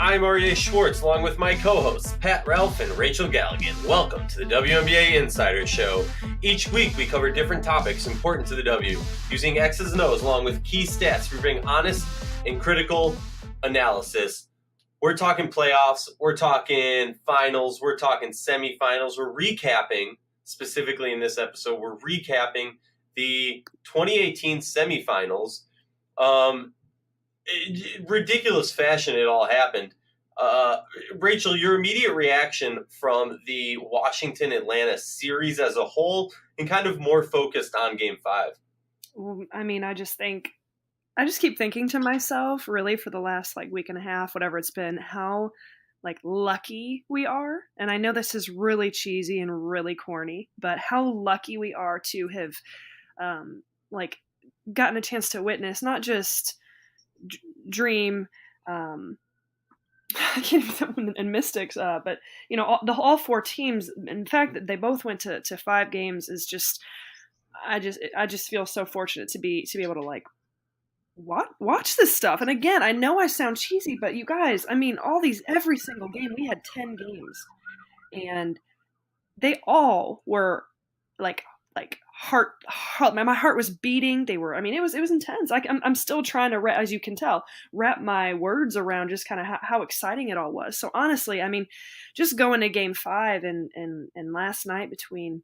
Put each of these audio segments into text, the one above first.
I'm Aryeh Schwartz, along with my co-hosts, Pat Ralph and Rachel Galligan. Welcome to the WNBA Insider Show. Each week, we cover different topics important to the W, using X's and O's along with key stats for bring honest and critical analysis. We're talking playoffs, we're talking finals, we're talking semifinals, we're recapping, specifically in this episode, we're recapping the 2018 semifinals. Ridiculous fashion it all happened. Rachel, your immediate reaction from the Washington-Atlanta series as a whole and kind of more focused on Game 5. Well, I mean, I just keep thinking to myself, really, for the last week and a half, whatever it's been, how lucky we are. And I know this is really cheesy and really corny, but how lucky we are to have gotten a chance to witness not just Dream, I can't even and Mystics, but all four teams. In fact, that they both went to 5 games is just, I just feel so fortunate to be able to watch this stuff. And again, I know I sound cheesy, but you guys, I mean, every single game, we had 10 games, and they all were heart. My heart was beating. They were. I mean, it was intense. I'm still trying to, as you can tell, wrap my words around just kind of how exciting it all was. So honestly, I mean, just going to Game 5 and last night between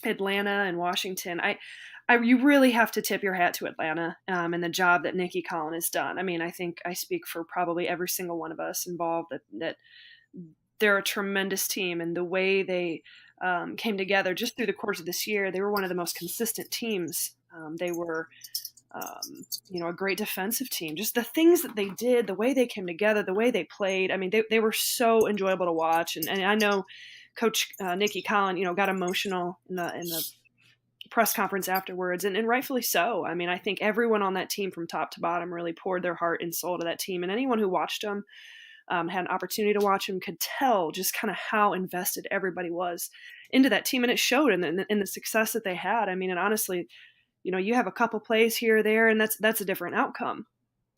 Atlanta and Washington, you really have to tip your hat to Atlanta and the job that Nikki Collin has done. I mean, I think I speak for probably every single one of us involved that they're a tremendous team, and the way they came together just through the course of this year, they were one of the most consistent teams. They were, a great defensive team. Just the things that they did, the way they came together, the way they played. I mean, they were so enjoyable to watch. And I know Coach Nikki Collin, got emotional in the press conference afterwards, and rightfully so. I mean, I think everyone on that team from top to bottom really poured their heart and soul to that team, and anyone who watched them, had an opportunity to watch him, could tell just kind of how invested everybody was into that team. And it showed in the success that they had. I mean, and honestly, you have a couple plays here or there, and that's a different outcome.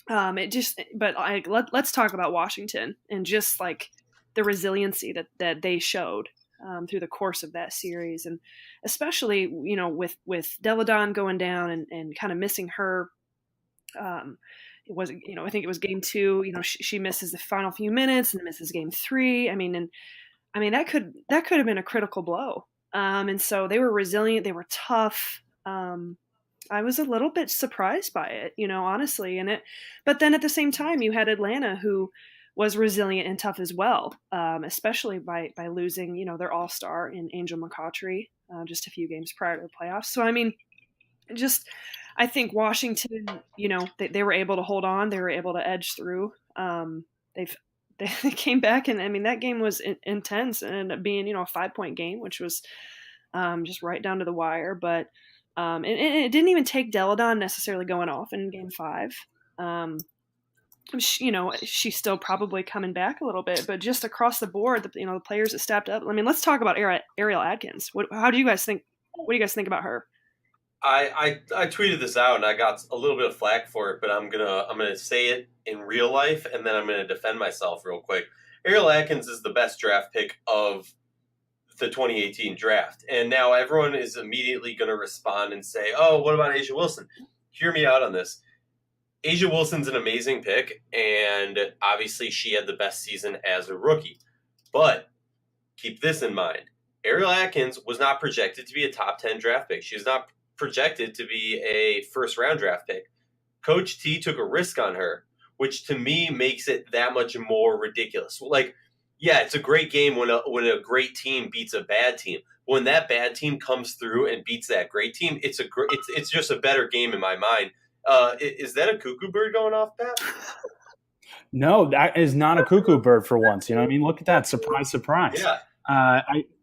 Let's talk about Washington and just the resiliency that they showed through the course of that series. And especially, with Deladon going down and kind of missing her, it was, I think it was Game 2, she misses the final few minutes and misses Game 3. I mean, that could have been a critical blow. And so they were resilient. They were tough. I was a little bit surprised by it, honestly. But then at the same time, you had Atlanta, who was resilient and tough as well, especially by losing, their all-star in Angel McCoughtry just a few games prior to the playoffs. So, I mean, I think Washington, they were able to hold on. They were able to edge through. They came back, and I mean, that game was intense and ended up being, a 5-point game, which was just right down to the wire. But and it didn't even take Deladon necessarily going off in Game 5. She's still probably coming back a little bit, but just across the board, the players that stepped up. I mean, let's talk about Ariel Atkins. How do you guys think? What do you guys think about her? I tweeted this out and I got a little bit of flack for it, but I'm gonna say it in real life, and then I'm gonna defend myself real quick. Ariel Atkins is the best draft pick of the 2018 draft, and now everyone is immediately gonna respond and say, "Oh, what about A'ja Wilson?" Hear me out on this. A'ja Wilson's an amazing pick, and obviously she had the best season as a rookie. But keep this in mind: Ariel Atkins was not projected to be a top 10 draft pick. She was not projected to be a first-round draft pick. Coach T took a risk on her, which to me makes it that much more ridiculous. Yeah, it's a great game when a great team beats a bad team. When that bad team comes through and beats that great team, it's just a better game in my mind. Is that a cuckoo bird going off, Pat? No, that is not a cuckoo bird for once. You know what I mean? Look at that. Surprise, surprise. Yeah.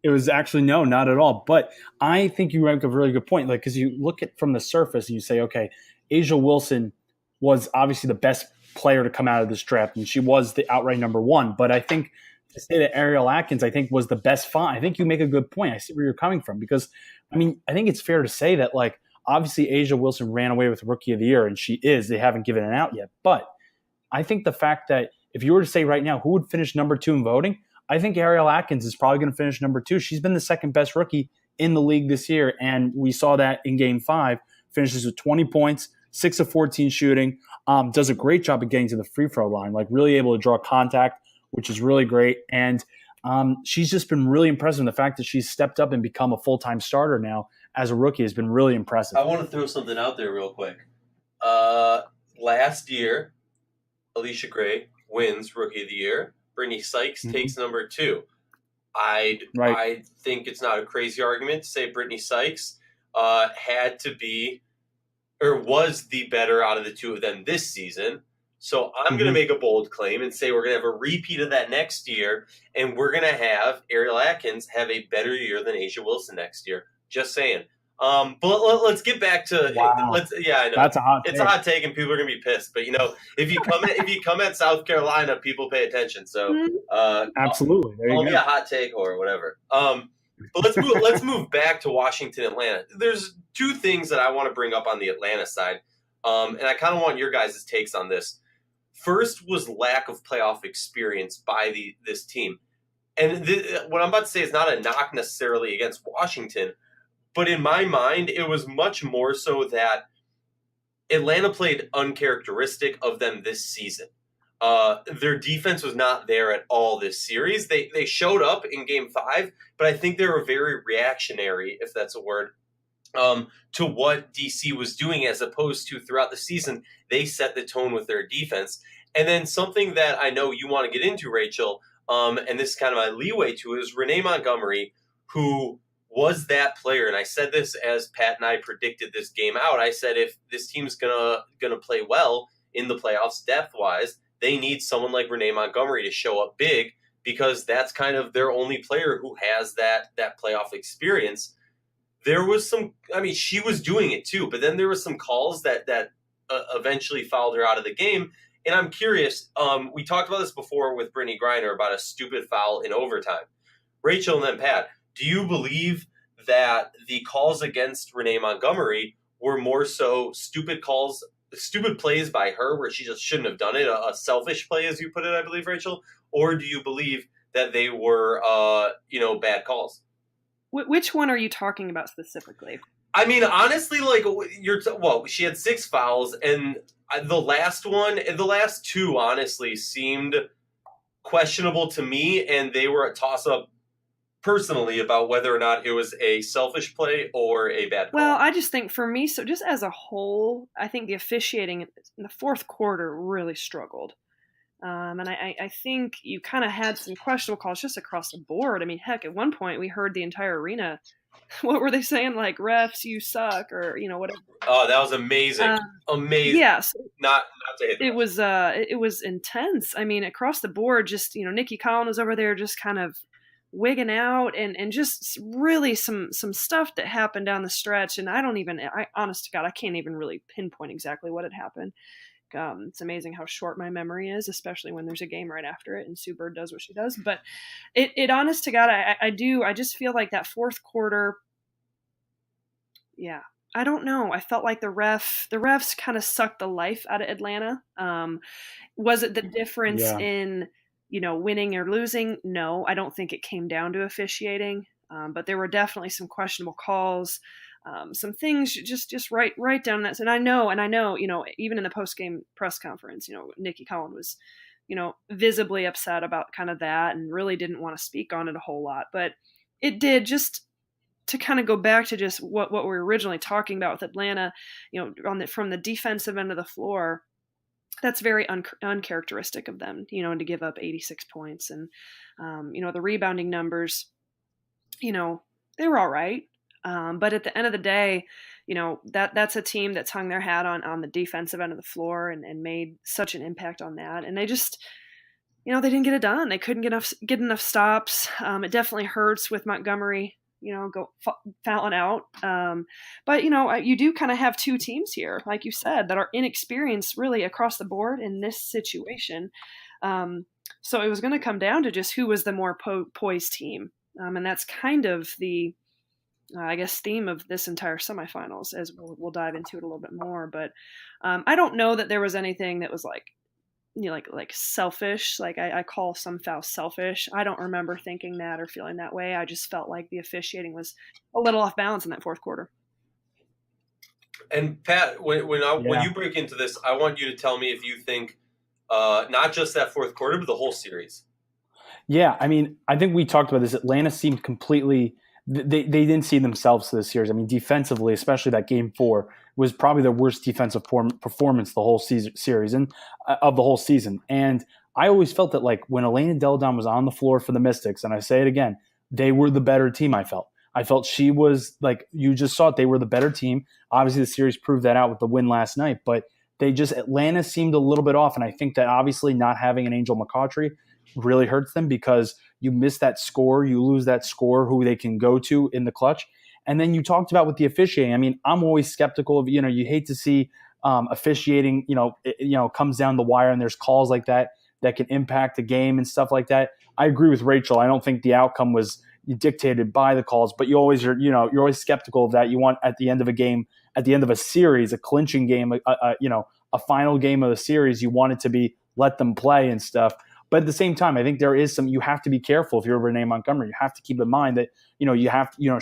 It was actually no, not at all. But I think you make a really good point. Because you look at from the surface and you say, okay, A'ja Wilson was obviously the best player to come out of this draft, and she was the outright number one. But I think to say that Ariel Atkins, I think, was the best find. I think you make a good point. I see where you're coming from, because I think it's fair to say that obviously A'ja Wilson ran away with Rookie of the Year, and she is. They haven't given it out yet, but I think the fact that if you were to say right now who would finish number 2 in voting, I think Ariel Atkins is probably going to finish number 2. She's been the second best rookie in the league this year, and we saw that in Game 5. Finishes with 20 points, 6 of 14 shooting, does a great job of getting to the free throw line, like really able to draw contact, which is really great. And she's just been really impressive. And the fact that she's stepped up and become a full-time starter now as a rookie has been really impressive. I want to throw something out there real quick. Last year, Alicia Gray wins Rookie of the Year. Brittany Sykes takes number 2. I think it's not a crazy argument to say Brittany Sykes had to be or was the better out of the two of them this season. So I'm going to make a bold claim and say we're going to have a repeat of that next year, and we're going to have Ariel Atkins have a better year than Asia Wilson next year. Just saying. But let's get back to I know that's a hot take. It's a hot take, and people are going to be pissed. But if you come at South Carolina, people pay attention. So absolutely, call me a hot take or whatever. But let's move back to Washington, Atlanta. There's 2 things that I want to bring up on the Atlanta side, and I kind of want your guys' takes on this. First was lack of playoff experience by this team. And what I'm about to say is not a knock necessarily against Washington, but in my mind, it was much more so that Atlanta played uncharacteristic of them this season. Their defense was not there at all this series. They showed up in Game 5, but I think they were very reactionary, if that's a word, to what DC was doing, as opposed to throughout the season, they set the tone with their defense. And then something that I know you want to get into, Rachel, and this is kind of my leeway to it, is Renee Montgomery, who was that player. And I said this as Pat and I predicted this game out. I said if this team's gonna play well in the playoffs depth-wise, they need someone like Renee Montgomery to show up big, because that's kind of their only player who has that playoff experience. There was she was doing it too, but then there was some calls that eventually fouled her out of the game. And I'm curious, we talked about this before with Brittany Griner about a stupid foul in overtime. Rachel and then Pat, do you believe that the calls against Renee Montgomery were more so stupid plays by her where she just shouldn't have done it, a selfish play, as you put it, I believe, Rachel? Or do you believe that they were, bad calls? Which one are you talking about specifically? I mean, honestly, she had 6 fouls, and the last 2, honestly, seemed questionable to me, and they were a toss-up personally about whether or not it was a selfish play or a bad call. Well, I just think for me, so just as a whole, I think the officiating in the fourth quarter really struggled. And I think you kind of had some questionable calls just across the board. I mean, heck, at one point we heard the entire arena. What were they saying? Like, refs, you suck, or whatever. Oh, that was amazing! Amazing. Yes. Not to hit. It was intense. I mean, across the board, just Nikki Collins was over there, just kind of wigging out, and just really some stuff that happened down the stretch. And honest to God, I can't even really pinpoint exactly what had happened. It's amazing how short my memory is, especially when there's a game right after it and Sue Bird does what she does. But it honest to God, I just feel like that fourth quarter, yeah, I don't know. I felt like the refs kind of sucked the life out of Atlanta. Was it the difference in, winning or losing? No, I don't think it came down to officiating. But there were definitely some questionable calls. Some things just right down that. And I know, even in the post-game press conference, Nikki Collins was, visibly upset about kind of that and really didn't want to speak on it a whole lot. But it did, just to kind of go back to just what we were originally talking about with Atlanta, from the defensive end of the floor, that's very uncharacteristic of them, to give up 86 points. And, the rebounding numbers, they were all right. But at the end of the day, that's a team that's hung their hat on the defensive end of the floor and made such an impact on that. And they just, they didn't get it done. They couldn't get enough stops. It definitely hurts with Montgomery, fouling out. But, you do kind of have 2 teams here, like you said, that are inexperienced really across the board in this situation. So it was going to come down to just who was the more poised team. And that's kind of the, theme of this entire semifinals, as we'll dive into it a little bit more. But I don't know that there was anything that was like like selfish. Like I call some fouls selfish. I don't remember thinking that or feeling that way. I just felt like the officiating was a little off balance in that fourth quarter. And Pat, when Yeah. you break into this, I want you to tell me if you think not just that fourth quarter, but the whole series. Yeah, I mean, I think we talked about this. Atlanta seemed completely they didn't see themselves to this series. I mean, defensively, especially that game 4 was probably their worst defensive performance the whole series and of the whole season. And I always felt that like when Elena Delle Donne was on the floor for the Mystics, and I say it again, they were the better team. I felt she was like you just saw it. They were the better team. Obviously, the series proved that out with the win last night, but Atlanta seemed a little bit off, and I think that obviously not having an Angel McCoughtry really hurts them because you miss that score, you lose that score who they can go to in the clutch. And then you talked about with the officiating. I mean, I'm always skeptical of, you hate to see officiating, comes down the wire and there's calls like that can impact the game and stuff like that. I agree with Rachel. I don't think the outcome was dictated by the calls, but you're always skeptical of that. You want at the end of a game, at the end of a series, a clinching game, a final game of the series, you want it to be let them play and stuff. But at the same time, I think there is you have to be careful if you're Renee Montgomery. You have to keep in mind that,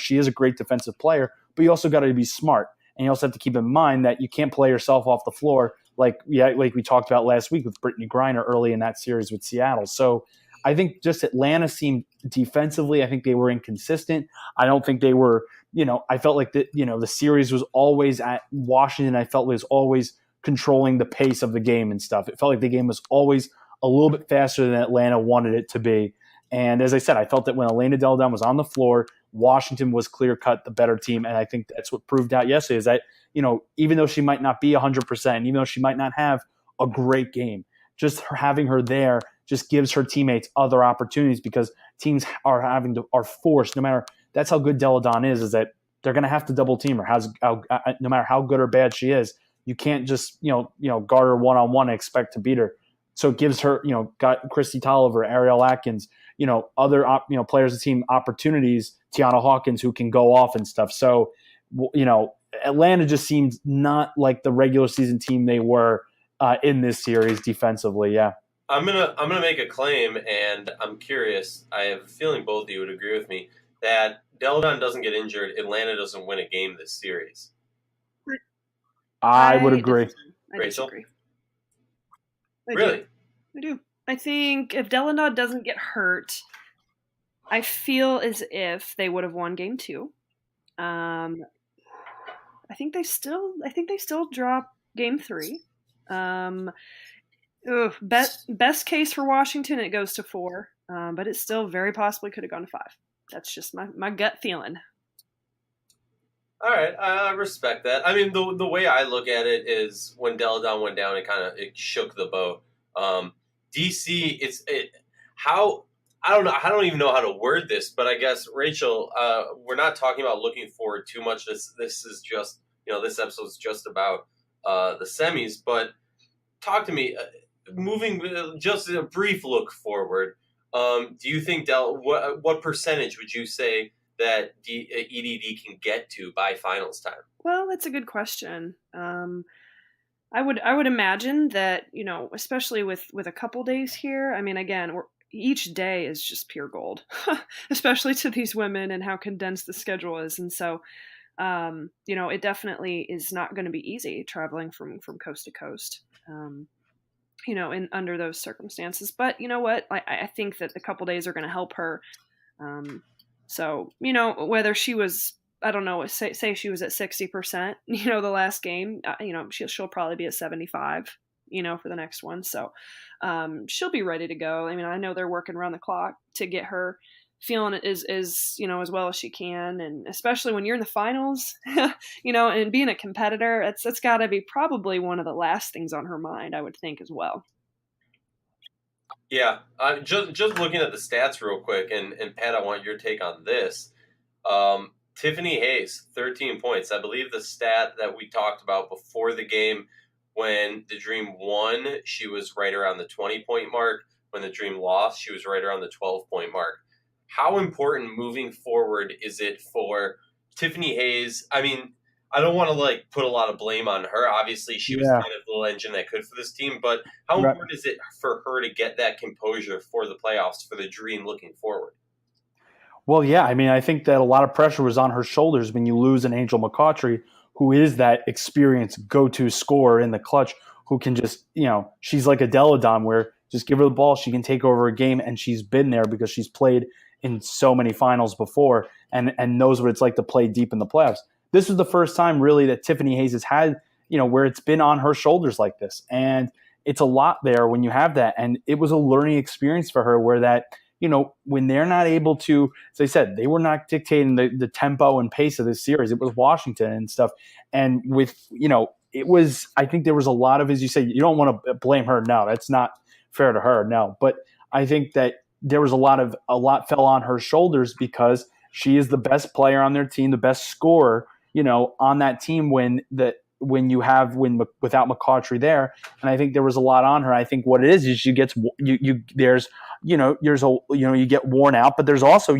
she is a great defensive player, but you also got to be smart. And you also have to keep in mind that you can't play yourself off the floor like we talked about last week with Brittany Griner early in that series with Seattle. So I think just Atlanta seemed defensively, I think they were inconsistent. I don't think they were, I felt like the series was always at Washington. I felt it was always controlling the pace of the game and stuff. It felt like the game was always a little bit faster than Atlanta wanted it to be. And as I said, I felt that when Elena Delle Donne was on the floor, Washington was clear-cut the better team. And I think that's what proved out yesterday is that, even though she might not be 100%, even though she might not have a great game, just having her there just gives her teammates other opportunities because teams are forced, no matter – that's how good Delle Donne is that they're going to have to double team her. No matter how good or bad she is, you can't just, guard her one-on-one and expect to beat her. So it gives her, got Christy Tolliver, Ariel Atkins, other, players of the team opportunities, Tiana Hawkins who can go off and stuff. So, Atlanta just seems not like the regular season team they were in this series defensively. Yeah. I'm gonna make a claim, and I'm curious. I have a feeling both of you would agree with me that Delle Donne doesn't get injured. Atlanta doesn't win a game this series. I would agree. Rachel? Disagree. Really? I do. I think if Delle Donne doesn't get hurt, I feel as if they would have won game 2. I think they still drop game 3. Best case for Washington, it goes to 4, but it still very possibly could have gone to 5. That's just my gut feeling. All right, I respect that. I mean, the way I look at it is when Delle Donne went down, it shook the boat. DC, I don't even know how to word this, but I guess Rachel, we're not talking about looking forward too much. This is just this episode's just about the semis. But talk to me, moving just a brief look forward. Do you think what percentage would you say that EDD can get to by finals time? Well, that's a good question. I would imagine that, especially with a couple days here. I mean, again, each day is just pure gold, especially to these women and how condensed the schedule is. And so, it definitely is not going to be easy traveling from coast to coast, in under those circumstances. But you know what? I think that the couple days are going to help her. So, whether she was, I don't know, say she was at 60%, the last game, she'll probably be at 75, for the next one. So, she'll be ready to go. I mean, I know they're working around the clock to get her feeling as well as she can. And especially when you're in the finals, and being a competitor, it's gotta be probably one of the last things on her mind, I would think as well. Yeah, just looking at the stats real quick, and Pat, I want your take on this. Tiffany Hayes, 13 points. I believe the stat that we talked about before the game when the Dream won, she was right around the 20-point mark. When the Dream lost, she was right around the 12-point mark. How important moving forward is it for Tiffany Hayes? I mean, I don't want to like put a lot of blame on her. Obviously, she was Yeah. kind of the little engine that could for this team. But how Right. important is it for her to get that composure for the playoffs, for the Dream looking forward? Well, yeah. I mean, I think that a lot of pressure was on her shoulders when you lose an Angel McCautry, who is that experienced go-to scorer in the clutch, who can just, she's like a Deladon where just give her the ball, she can take over a game, and she's been there because she's played in so many finals before and knows what it's like to play deep in the playoffs. This is the first time really that Tiffany Hayes has had, where it's been on her shoulders like this. And it's a lot there when you have that. And it was a learning experience for her where that, when they're not able to, as I said, they were not dictating the tempo and pace of this series. It was Washington and stuff. And with, it was, I think there was a lot of, as you say, you don't want to blame her. No, that's not fair to her. No. But I think that there was a lot fell on her shoulders because she is the best player on their team, the best scorer, on that team without McCautry there. And I think there was a lot on her. I think what it is she gets, you get worn out, but there's also,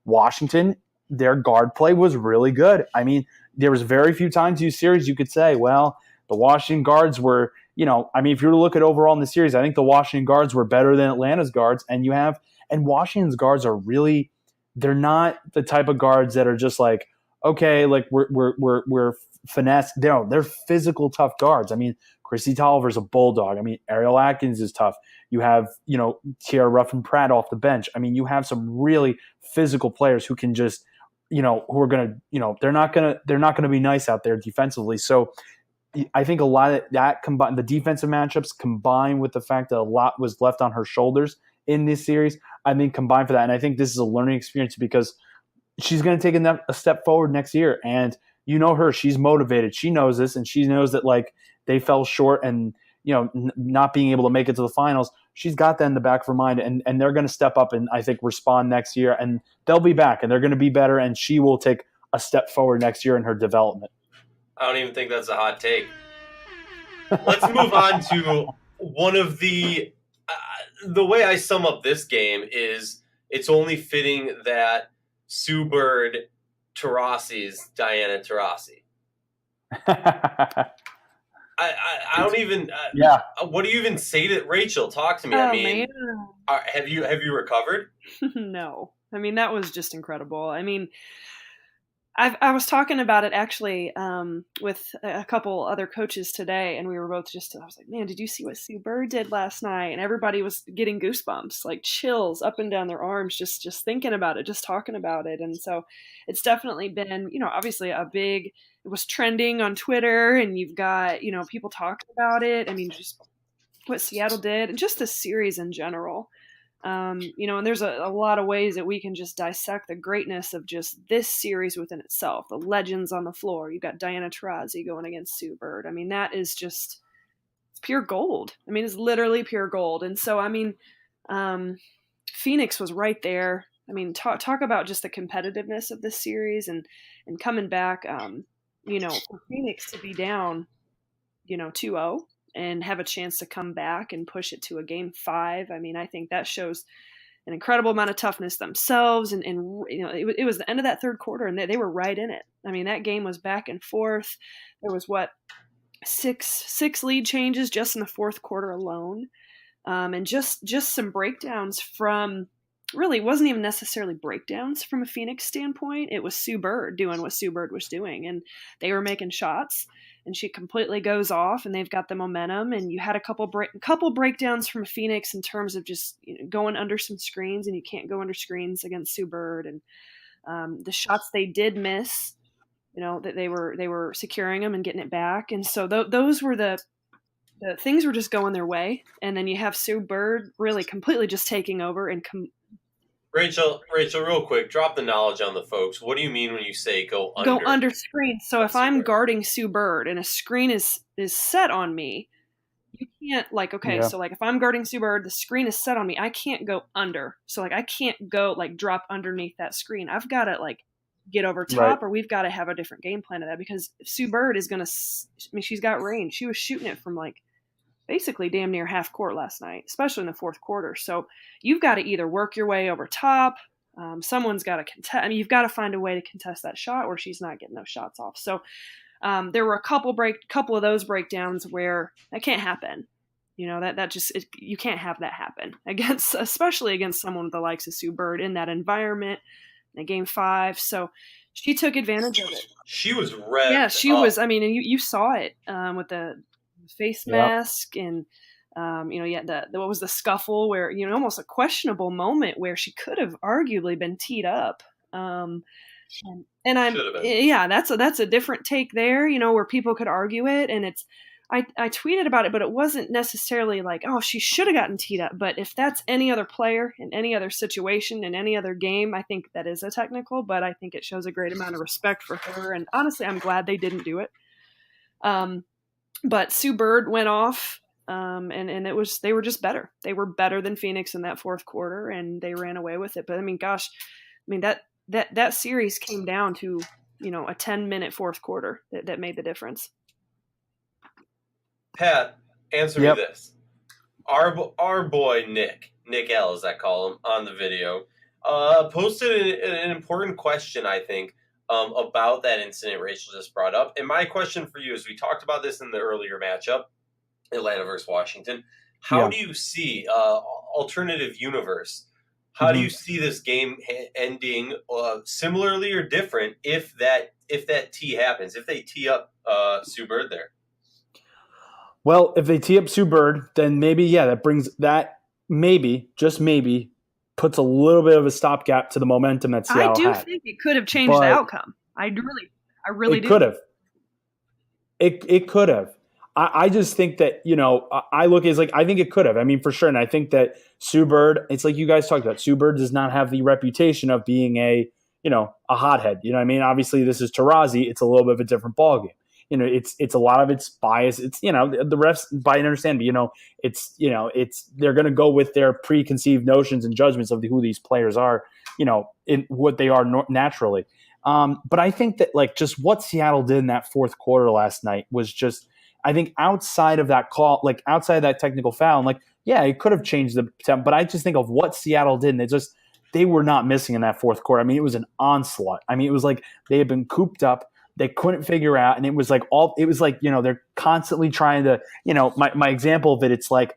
Washington, their guard play was really good. I mean, there was very few times in the series you could say, well, the Washington guards were, if you were to look at overall in the series, I think the Washington guards were better than Atlanta's guards. And Washington's guards are really, they're not the type of guards that are just like, okay, like we're finesse. They're physical, tough guards. I mean, Chrissy Tolliver's a bulldog. I mean, Ariel Atkins is tough. You have, Tiara Ruffin-Pratt off the bench. I mean, you have some really physical players who can just, who are going to, they're not going to be nice out there defensively. So I think a lot of that combined, the defensive matchups combined with the fact that a lot was left on her shoulders in this series, I think combined for that. And I think this is a learning experience because she's going to take a step forward next year. And her, she's motivated. She knows this, and she knows that like they fell short and, not being able to make it to the finals. She's got that in the back of her mind, and they're going to step up and I think respond next year, and they'll be back and they're going to be better, and she will take a step forward next year in her development. I don't even think that's a hot take. Let's move on to one of the way I sum up this game is it's only fitting that Sue Bird Taurasi's Diana Taurasi. I don't even. Yeah. What do you even say to Rachel? Talk to me. I mean, have you recovered? No. I mean, that was just incredible. I mean, I was talking about it actually with a couple other coaches today, and we were both I was like, man, did you see what Sue Bird did last night? And everybody was getting goosebumps, like chills up and down their arms, just thinking about it, just talking about it. And so it's definitely been, obviously it was trending on Twitter, and you've got, people talking about it. I mean, just what Seattle did and just the series in general. And there's a lot of ways that we can just dissect the greatness of just this series within itself. The legends on the floor. You've got Diana Taurasi going against Sue Bird. I mean, that is just it's pure gold. I mean, it's literally pure gold. And so, I mean, Phoenix was right there. I mean, talk about just the competitiveness of this series and coming back, for Phoenix to be down, 2-0. And have a chance to come back and push it to a game 5. I mean, I think that shows an incredible amount of toughness themselves. And it was the end of that third quarter, and they were right in it. I mean, that game was back and forth. There was six lead changes just in the fourth quarter alone, and just some breakdowns from. Really, it wasn't even necessarily breakdowns from a Phoenix standpoint. It was Sue Bird doing what Sue Bird was doing, and they were making shots, and she completely goes off, and they've got the momentum. And you had a couple breakdowns from Phoenix in terms of just going under some screens, and you can't go under screens against Sue Bird. And the shots they did miss, that they were securing them and getting it back, and so those were the things were just going their way. And then you have Sue Bird really completely just taking over and Rachel, real quick, drop the knowledge on the folks. What do you mean when you say go under? Go under screen. So if I'm guarding Sue Bird and a screen is set on me, you can't So if I'm guarding Sue Bird, the screen is set on me. I can't go under. So I can't go drop underneath that screen. I've got to get over top, right. Or we've got to have a different game plan of that, because if Sue Bird is going to, she's got range. She was shooting it from basically damn near half court last night, especially in the fourth quarter. So you've got to either work your way over top. Someone's got to contest. I mean, you've got to find a way to contest that shot where she's not getting those shots off. So There were a couple of those breakdowns where that can't happen. That just you can't have that happen especially against someone with the likes of Sue Bird in that environment in Game 5. So she took advantage of it. She was revved. Yeah, she was. I mean, and you saw it with the face mask and what was the scuffle where almost a questionable moment where she could have arguably been teed up. That's a different take there, where people could argue it, and I tweeted about it, but it wasn't necessarily like, oh, she should have gotten teed up. But if that's any other player in any other situation in any other game, I think that is a technical, but I think it shows a great amount of respect for her. And honestly, I'm glad they didn't do it. But Sue Bird went off, and they were just better. They were better than Phoenix in that fourth quarter, and they ran away with it. But I mean, gosh, that series came down to, a 10-minute fourth quarter that made the difference. Pat, answer me this. Our boy Nick L, as I call him, on the video, posted an important question, I think, about that incident Rachel just brought up. And my question for you is, we talked about this in the earlier matchup, Atlanta versus Washington. How do you see alternative universe? How do you see this game ending similarly or different if that tee happens, if they tee up Sue Bird there? Well, if they tee up Sue Bird, then maybe, just maybe, puts a little bit of a stopgap to the momentum that Seattle had. I do think it could have changed the outcome. I really do. It could have. It could have. I just think that, I look at it as like, I think it could have. I mean, for sure. And I think that Sue Bird, it's like you guys talked about, Sue Bird does not have the reputation of being a hothead. You know what I mean? Obviously, this is Taurasi. It's a little bit of a different ballgame. It's a lot of it's bias. It's, the refs, by understand, but, it's they're going to go with their preconceived notions and judgments of who these players are, in what they are naturally. But I think that, like, just what Seattle did in that fourth quarter last night was just, I think outside of that call, like outside of that technical foul, like, yeah, it could have changed the temp, but I just think of what Seattle did, and they were not missing in that fourth quarter. I mean, it was an onslaught. I mean, it was like they had been cooped up. They couldn't figure out, and it was like they're constantly trying to, my example of it, it's like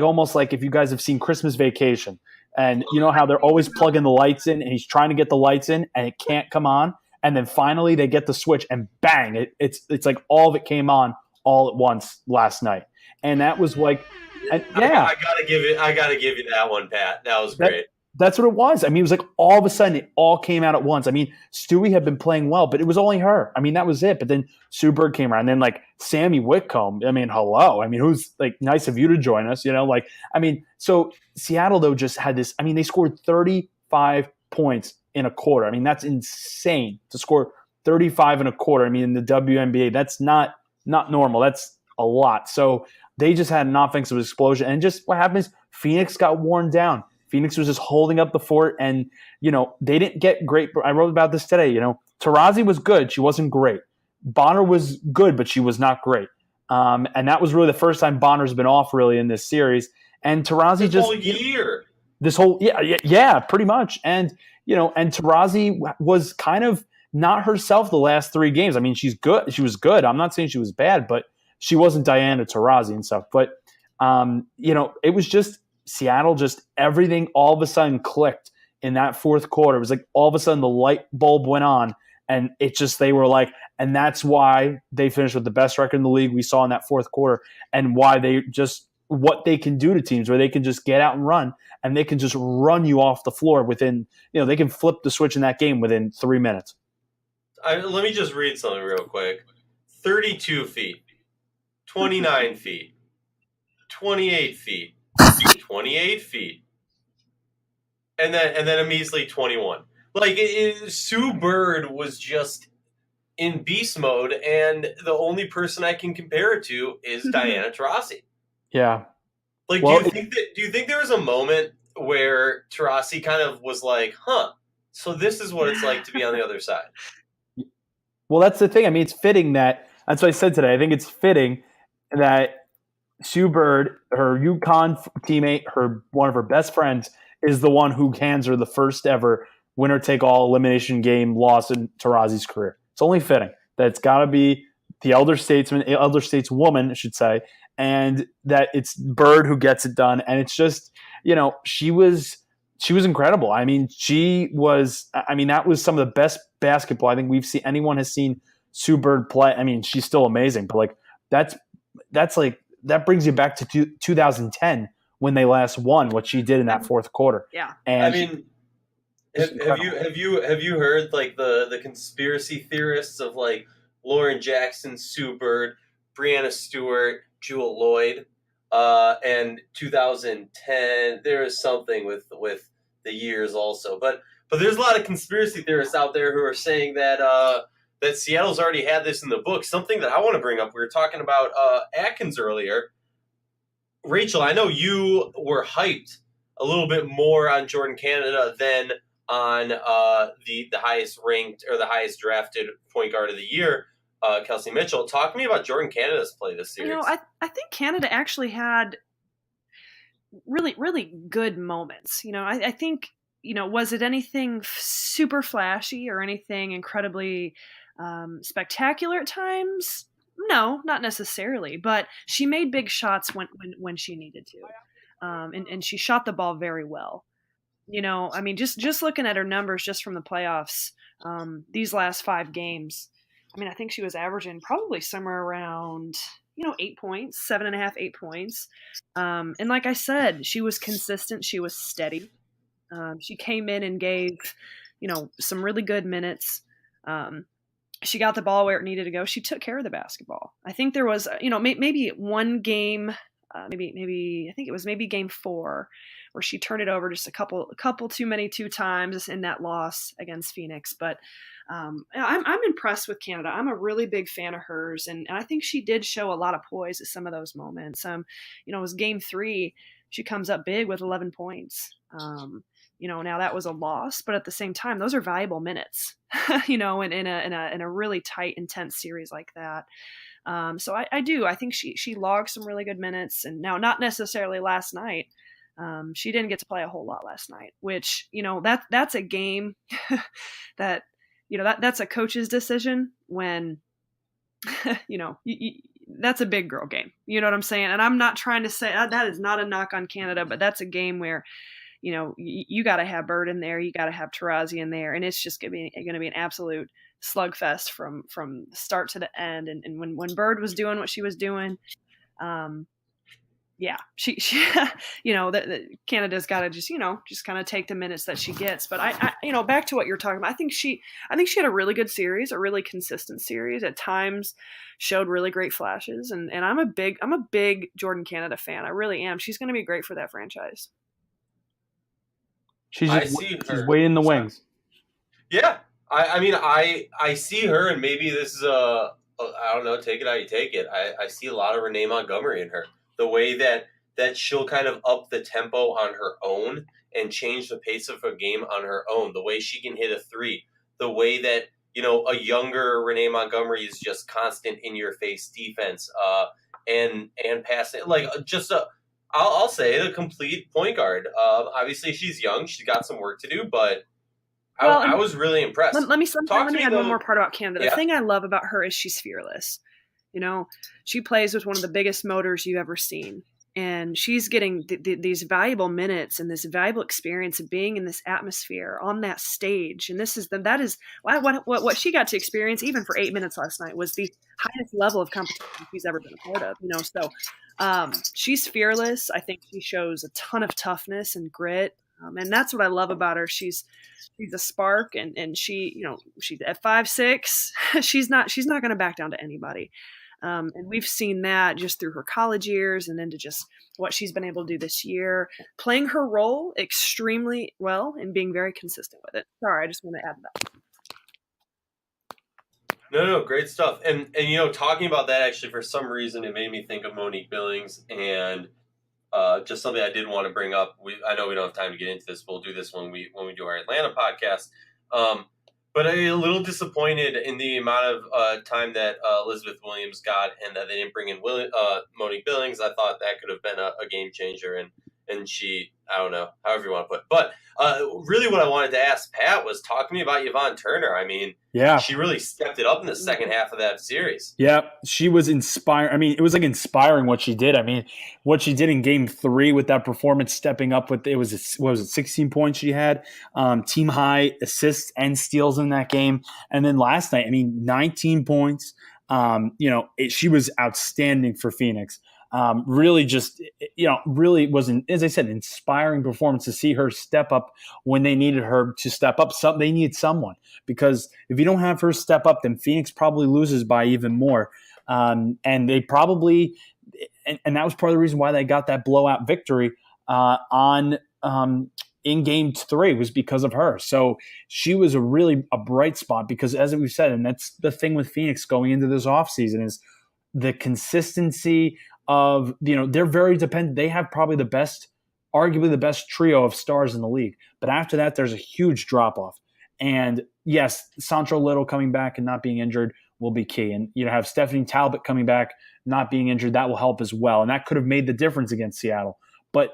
almost like if you guys have seen Christmas Vacation, and you know how they're always plugging the lights in, and he's trying to get the lights in, and it can't come on, and then finally they get the switch, and bang, it's like all of it came on all at once last night, and that was like, I gotta give you that one, Pat. That was great. That's what it was. I mean, it was like all of a sudden it all came out at once. I mean, Stewie had been playing well, but it was only her. I mean, that was it. But then Sue Bird came around. And then, like, Sammy Whitcomb, I mean, hello. I mean, who's, like, nice of you to join us, like, I mean, so Seattle, though, just had this. I mean, they scored 35 points in a quarter. I mean, that's insane to score 35 in a quarter. I mean, in the WNBA, that's not normal. That's a lot. So they just had an offensive explosion. And just what happens, Phoenix got worn down. Phoenix was just holding up the fort, and, they didn't get great. I wrote about this today. Taurasi was good. She wasn't great. Bonner was good, but she was not great. And that was really the first time Bonner's been off really in this series. And Taurasi this whole year. Pretty much. And, and Taurasi was kind of not herself the last three games. I mean, she's good. She was good. I'm not saying she was bad, but she wasn't Diana Taurasi and stuff. But, it was just, Seattle, just everything all of a sudden clicked in that fourth quarter. It was like all of a sudden the light bulb went on, and they were like, and that's why they finished with the best record in the league we saw in that fourth quarter, and why they just, what they can do to teams where they can just get out and run, and they can just run you off the floor within, they can flip the switch in that game within 3 minutes. Let me just read something real quick. 32 feet, 29 feet, 28 feet. 28 feet, and then a measly 21. Like, Sue Bird was just in beast mode, and the only person I can compare it to is Diana Taurasi. Yeah. Like, do you think there was a moment where Taurasi kind of was like, so this is what it's like to be on the other side? Well, that's the thing. I mean, it's fitting that's what I said today. I think it's fitting that Sue Bird, her UConn teammate, one of her best friends, is the one who hands her the first ever winner-take-all elimination game loss in Taurasi's career. It's only fitting. that it's got to be the elder stateswoman, I should say, and that it's Bird who gets it done. And it's just, she was incredible. I mean, that was some of the best basketball I think anyone has seen Sue Bird play. I mean, she's still amazing, but like that brings you back to 2010 when they last won what she did in that fourth quarter. Yeah. And I mean, have you heard like the conspiracy theorists of like Lauren Jackson, Sue Bird, Breanna Stewart, Jewel Lloyd, and 2010? There is something with the years also, but there's a lot of conspiracy theorists out there who are saying that that Seattle's already had this in the book. Something that I want to bring up. We were talking about Atkins earlier. Rachel, I know you were hyped a little bit more on Jordan Canada than on the highest ranked or the highest drafted point guard of the year, Kelsey Mitchell. Talk to me about Jordan Canada's play this series. I think Canada actually had really, really good moments. I think, was it anything super flashy or anything incredibly spectacular at times? No, not necessarily, but she made big shots when she needed to. And she shot the ball very well. I mean, just looking at her numbers just from the playoffs, these last 5 games, I mean, I think she was averaging probably somewhere around, 8 points, 7.5, 8 points. And like I said, she was consistent. She was steady. She came in and gave, some really good minutes. She got the ball where it needed to go. She took care of the basketball. I think there was, maybe one game, maybe I think it was maybe game 4, where she turned it over just a couple too many 2 times in that loss against Phoenix. But I'm impressed with Canada. I'm a really big fan of hers, and I think she did show a lot of poise at some of those moments. It was game 3. She comes up big with 11 points. Now that was a loss, but at the same time, those are valuable minutes, in a really tight, intense series like that. So I think she logged some really good minutes, and now not necessarily last night. She didn't get to play a whole lot last night, which, that's a game that, that's a coach's decision when, that's a big girl game. You know what I'm saying? And I'm not trying to say that is not a knock on Canada, but that's a game where, you got to have Bird in there, you got to have Taurasi in there, and it's just going to be an absolute slugfest from start to the end. And when Bird was doing what she was doing, she Canada's got to just kind of take the minutes that she gets. But I back to what you're talking about. I think she had a really good series, a really consistent series. At times, showed really great flashes, and I'm a big Jordan Canada fan. I really am. She's going to be great for that franchise. She's way in the wings. Yeah, I see her, and maybe this is I don't know, take it how you take it. I see a lot of Renee Montgomery in her. The way that she'll kind of up the tempo on her own and change the pace of her game on her own. The way she can hit a 3. The way that, a younger Renee Montgomery is just constant in your face defense and passing. Like just I'll say it, a complete point guard. Obviously she's young. She's got some work to do, but I was really impressed. Let me add one more part about Canada. Yeah. The thing I love about her is she's fearless. She plays with one of the biggest motors you've ever seen. And she's getting these valuable minutes and this valuable experience of being in this atmosphere on that stage. And that is what she got to experience even for 8 minutes last night was the highest level of competition she's ever been a part of. So she's fearless. I think she shows a ton of toughness and grit. And that's what I love about her. She's a spark, and she's at 5'6". She's not going to back down to anybody. And we've seen that just through her college years and into just what she's been able to do this year, playing her role extremely well and being very consistent with it. Sorry, I just want to add that. No, great stuff. And talking about that, actually, for some reason, it made me think of Monique Billings and just something I did want to bring up. I know we don't have time to get into this. We'll do this when we do our Atlanta podcast. But I'm a little disappointed in the amount of time that Elizabeth Williams got, and that they didn't bring in Monique Billings. I thought that could have been a game changer, and she, I don't know, however you want to put it. But really what I wanted to ask Pat was, talk to me about Yvonne Turner. I mean, she really stepped it up in the second half of that series. Yeah, she was inspiring. I mean, it was like inspiring what she did. I mean, what she did in Game 3 with that performance, stepping up with, it was 16 points she had, team high assists and steals in that game. And then last night, I mean, 19 points. She was outstanding for Phoenix. Really was as I said, inspiring performance to see her step up when they needed her to step up. They need someone, because if you don't have her step up, then Phoenix probably loses by even more. And they probably, and that was part of the reason why they got that blowout victory in Game 3, was because of her. So she was a bright spot, because as we've said, and that's the thing with Phoenix going into this offseason, is the consistency of, they're very dependent. They have probably arguably the best trio of stars in the league. But after that, there's a huge drop-off. And yes, Sancho Little coming back and not being injured will be key. And have Stephanie Talbot coming back, not being injured, that will help as well. And that could have made the difference against Seattle. But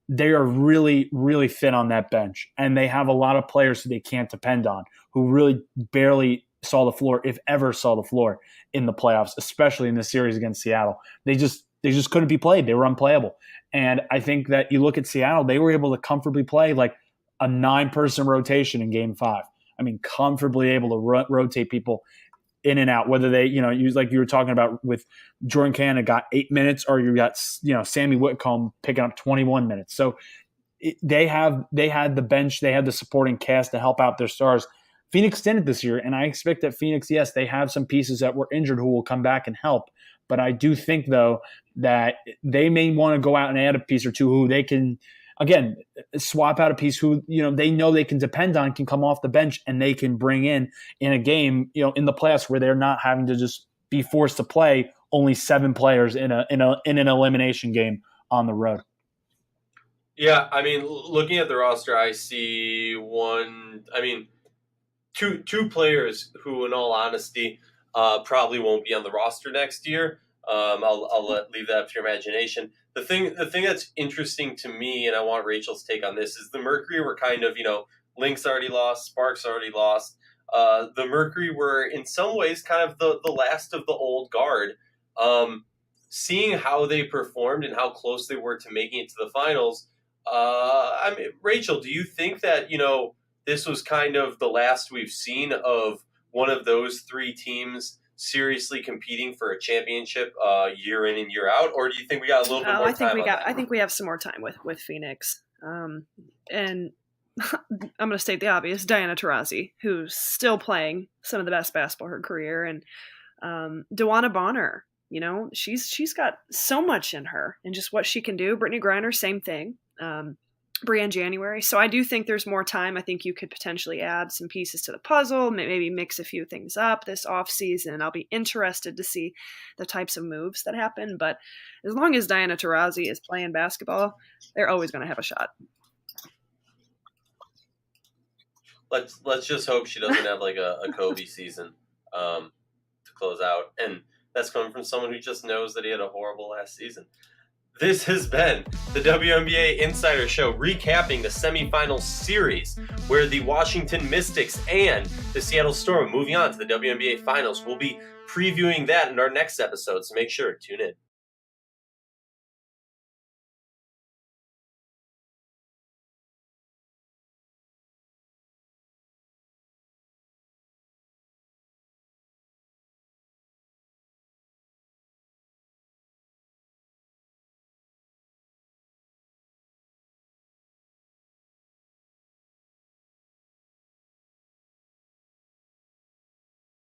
they are really, really thin on that bench. And they have a lot of players who they can't depend on, who really barely saw the floor, if ever saw the floor in the playoffs, especially in the series against Seattle. They just couldn't be played. They were unplayable. And I think that you look at Seattle, they were able to comfortably play like a 9-person rotation in Game 5. I mean, comfortably able to rotate people in and out, whether they, use, like you were talking about with Jordan Cannon got 8 minutes, or you got, Sammy Whitcomb picking up 21 minutes. So they had the bench, they had the supporting cast to help out their stars. Phoenix didn't this year, and I expect that Phoenix, yes, they have some pieces that were injured who will come back and help. But I do think, though, that they may want to go out and add a piece or two who they can, again, swap out a piece who, they know they can depend on, can come off the bench, and they can bring in a game, in the playoffs, where they're not having to just be forced to play only 7 players in an elimination game on the road. Yeah, I mean, looking at the roster, I see two players who, in all honesty, probably won't be on the roster next year. I'll leave that up to your imagination. The thing that's interesting to me, and I want Rachel's take on this, is the Mercury were kind of, Link's already lost, Sparks already lost. The Mercury were in some ways kind of the last of the old guard. Seeing how they performed and how close they were to making it to the finals, Rachel, do you think that, this was kind of the last we've seen of one of those 3 teams seriously competing for a championship year in and year out, or do you think we got a little bit more time? I think we have some more time with Phoenix. And I'm going to state the obvious: Diana Taurasi, who's still playing some of the best basketball of her career, and DeWanna Bonner. She's got so much in her and just what she can do. Brittany Griner, same thing. Brianne January. So I do think there's more time. I think you could potentially add some pieces to the puzzle, maybe mix a few things up this offseason. I'll be interested to see the types of moves that happen. But as long as Diana Taurasi is playing basketball, they're always going to have a shot. Let's just hope she doesn't have like a Kobe season to close out. And that's coming from someone who just knows that he had a horrible last season. This has been the WNBA Insider Show, recapping the semifinal series where the Washington Mystics and the Seattle Storm are moving on to the WNBA Finals. We'll be previewing that in our next episode, so make sure to tune in.